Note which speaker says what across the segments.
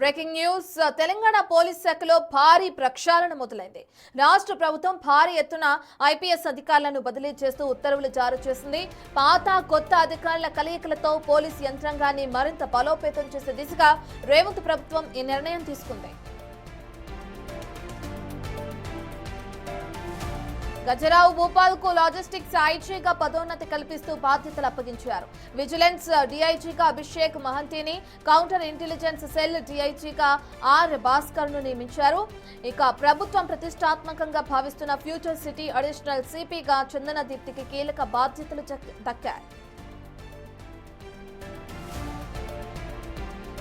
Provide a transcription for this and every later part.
Speaker 1: Breaking news Telangana police శాఖలో భారీ ప్రక్షాళన మొదలైంది. రాష్ట్ర ప్రభుత్వం భారీ ఎత్తున ఐపీఎస్ అధికారులను బదిలీ చేస్తూ ఉత్తర్వులు జారీ చేసింది. పాత కొత్త అధికారుల కలయికలతో పోలీస్ యంత్రాంగాన్ని మరింత బలోపేతం చేసే దిశగా రేవంత్ ప్రభుత్వం ఈ నిర్ణయం తీసుకుంది. గజరావు భూపాల్ కు లాజిస్టిక్స్ ఐజీగా పదోన్నతి కల్పిస్తూ బాధ్యతలు అప్పగించారు. విజిలెన్స్ డీఐజీగా అభిషేక్ మహంతిని, కౌంటర్ ఇంటెలిజెన్స్ సెల్ డీఐజీగా ఆర్ భాస్కర్ ను నియమించారు. ఇక ప్రభుత్వం ప్రతిష్టాత్మకంగా భావిస్తున్న ఫ్యూచర్ సిటీ అడిషనల్ సిపిగా చందన దీప్తికి కీలక బాధ్యతలు దక్కాయి.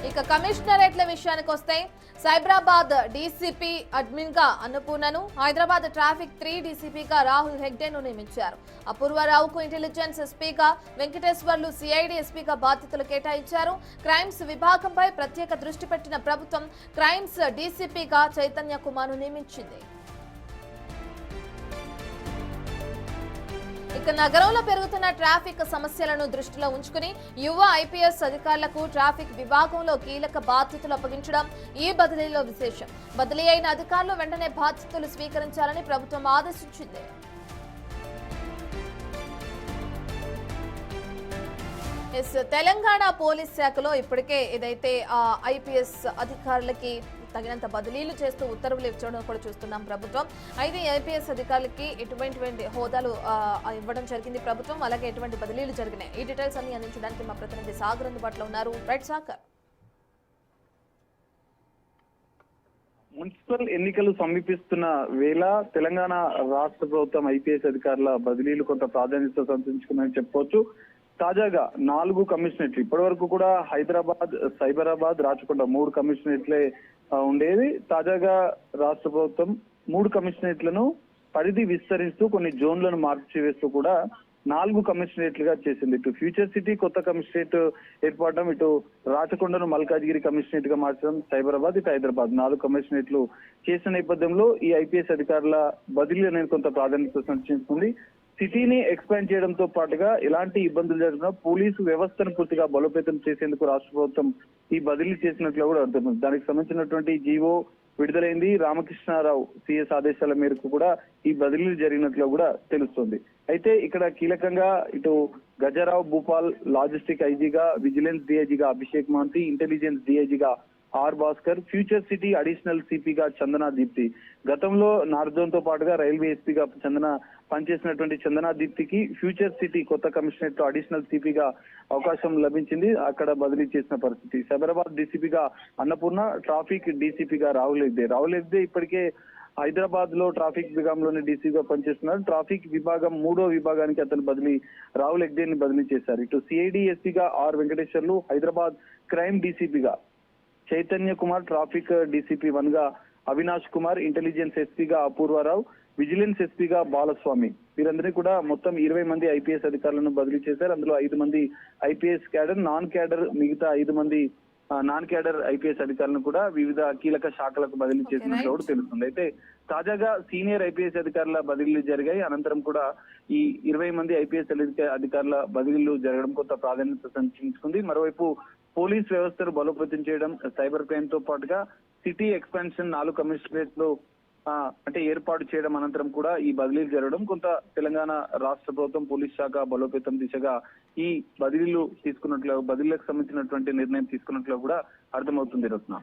Speaker 1: ఇక కమిషనరేట్ల విషయానికి వస్తే సైబరాబాద్ డీసీపీ అడ్మిన్ గా అన్నపూర్ణను, హైదరాబాద్ ట్రాఫిక్ 3 డీసీపీగా రాహుల్ హెగ్డేను నియమించారు. అపూర్వరావుకు ఇంటెలిజెన్స్ ఎస్పీగా, వెంకటేశ్వర్లు సిఐడి ఎస్పీగా బాధ్యతలు కేటాయించారు. క్రైమ్స్ విభాగంపై ప్రత్యేక దృష్టి పెట్టిన ప్రభుత్వం క్రైమ్స్ డీసీపీగా చైతన్య కుమార్ను నియమించింది. ఇక నగరంలో పెరుగుతున్న ట్రాఫిక్ సమస్యలను దృష్టిలో ఉంచుకుని యువ ఐపీఎస్ అధికారులకు ట్రాఫిక్ విభాగంలో కీలక బాధ్యతలు అప్పగించడం ఈ బదిలీలో విశేషం. బదిలీ అయిన అధికారులు వెంటనే బాధ్యతలు స్వీకరించాలని ప్రభుత్వం ఆదేశించింది. తెలంగాణ పోలీస్ శాఖలో ఇప్పటికే ఏదైతే ఐపీఎస్ అధికారులకి తగినంత బదిలీలు చేస్తూ ఉత్తర్వులు ఇచ్చడం కూడా చూస్తున్నాం ప్రభుత్వం. అయితే ఐపీఎస్ అధికారులకి ఎటువంటి హోదాలు ఇవ్వడం జరిగింది ప్రభుత్వం, అలాగే ఎటువంటి బదిలీలు జరిగినాయి, ఈ డీటెయిల్స్ అన్ని అందించడానికి మా ప్రతినిధి సాగర్ అందుబాటులో ఉన్నారు. రైట్ సాగర్.
Speaker 2: మున్సిపల్ ఎన్నికలు సమీపిస్తున్న వేళ తెలంగాణ రాష్ట్ర ప్రభుత్వం ఐపీఎస్ అధికారుల బదిలీలు కొంత ప్రాధాన్యత సంతరించుకుందని చెప్పవచ్చు. తాజాగా 4 కమిషనరేట్లు, ఇప్పటి వరకు కూడా హైదరాబాద్, సైబరాబాద్, రాచకొండ 3 కమిషనరేట్లే ఉండేది. తాజాగా రాష్ట్ర ప్రభుత్వం 3 కమిషనరేట్లను పరిధి విస్తరిస్తూ కొన్ని జోన్లను మార్చి వేస్తూ కూడా 4 కమిషనరేట్లుగా చేసింది. ఇటు ఫ్యూచర్ సిటీ కొత్త కమిషనరేట్ ఏర్పడడం, ఇటు రాచకొండను మల్కాజ్గిరి కమిషనరేట్ గా మార్చడం, సైబరాబాద్, ఇటు హైదరాబాద్ 4 కమిషనరేట్లు చేసిన నేపథ్యంలో ఈ ఐపీఎస్ అధికారుల బదిలీ అనేది కొంత ప్రాధాన్యత సంతరించుకుంది. సిటీని ఎక్స్పాండ్ చేయడంతో పాటుగా ఎలాంటి ఇబ్బందులు జరిగినా పోలీసు వ్యవస్థను పూర్తిగా బలోపేతం చేసేందుకు రాష్ట్ర ప్రభుత్వం ఈ బదిలీ చేసినట్లు కూడా అర్థమైంది. దానికి సంబంధించినటువంటి జీవో విడుదలైంది. రామకృష్ణారావు సిఎస్ ఆదేశాల మేరకు కూడా ఈ బదిలీలు జరిగినట్లు కూడా తెలుస్తుంది. అయితే ఇక్కడ కీలకంగా ఇటు గజరావు భూపాల్ లాజిస్టిక్ ఐజీగా, విజిలెన్స్ డిఐజీగా అభిషేక్ మహంతి, ఇంటెలిజెన్స్ డిఐజీగా R Bhaskar, future city additional సిపిగా చందన దీప్తి, గతంలో నార్త్ జోన్ తో పాటుగా రైల్వే ఎస్పీగా పనిచేసినటువంటి చందన దీప్తికి ఫ్యూచర్ సిటీ కొత్త కమిషనరేట్ లో అడిషనల్ సిపిగా అవకాశం లభించింది. అక్కడ బదిలీ చేసిన పరిస్థితి. సైబరాబాద్ డీసీపీగా అన్నపూర్ణ, ట్రాఫిక్ డీసీపీగా రాహుల్ హెగ్డే ఇప్పటికే హైదరాబాద్ లో ట్రాఫిక్ విభాగంలోని డీసీగా పనిచేస్తున్నారు. ట్రాఫిక్ విభాగం 3వ విభాగానికి అతను రాహుల్ హెగ్డేని బదిలీ చేశారు. ఇటు సిఐడి ఎస్పీగా ఆర్ వెంకటేశ్వర్లు, హైదరాబాద్ క్రైమ్ డీసీపీగా చైతన్య కుమార్, ట్రాఫిక్ డీసీపీ 1 గా అవినాష్ కుమార్, ఇంటెలిజెన్స్ ఎస్పీగా అపూర్వరావు, విజిలెన్స్ ఎస్పీగా బాలస్వామి, వీరందరినీ కూడా మొత్తం 20 మంది ఐపీఎస్ అధికారులను బదిలీ చేశారు. అందులో 5 మంది ఐపీఎస్ క్యాడర్, నాన్ క్యాడర్ మిగతా 5 మంది నాన్ క్యాడర్ ఐపీఎస్ అధికారులను కూడా వివిధ కీలక శాఖలకు బదిలీ చేసినట్లు కూడా తెలుస్తుంది. అయితే తాజాగా సీనియర్ ఐపీఎస్ అధికారుల బదిలీలు జరిగాయి. అనంతరం కూడా ఈ 20 మంది ఐపీఎస్ అధికారుల బదిలీలు జరగడం కొంత ప్రాధాన్యత సంతరించుకుంది. మరోవైపు పోలీస్ వ్యవస్థను బలోపేతం చేయడం, సైబర్ క్రైమ్ తో పాటుగా సిటీ ఎక్స్పాన్షన్ 4 కమిషనరేట్లు అంటే ఏర్పాటు చేయడం అనంతరం కూడా ఈ బదిలీలు జరగడం కొంత తెలంగాణ రాష్ట్ర ప్రభుత్వం పోలీస్ శాఖ బలోపేతం దిశగా ఈ బదిలీలకు సంబంధించినటువంటి నిర్ణయం తీసుకున్నట్లు కూడా అర్థమవుతుంది. రత్న.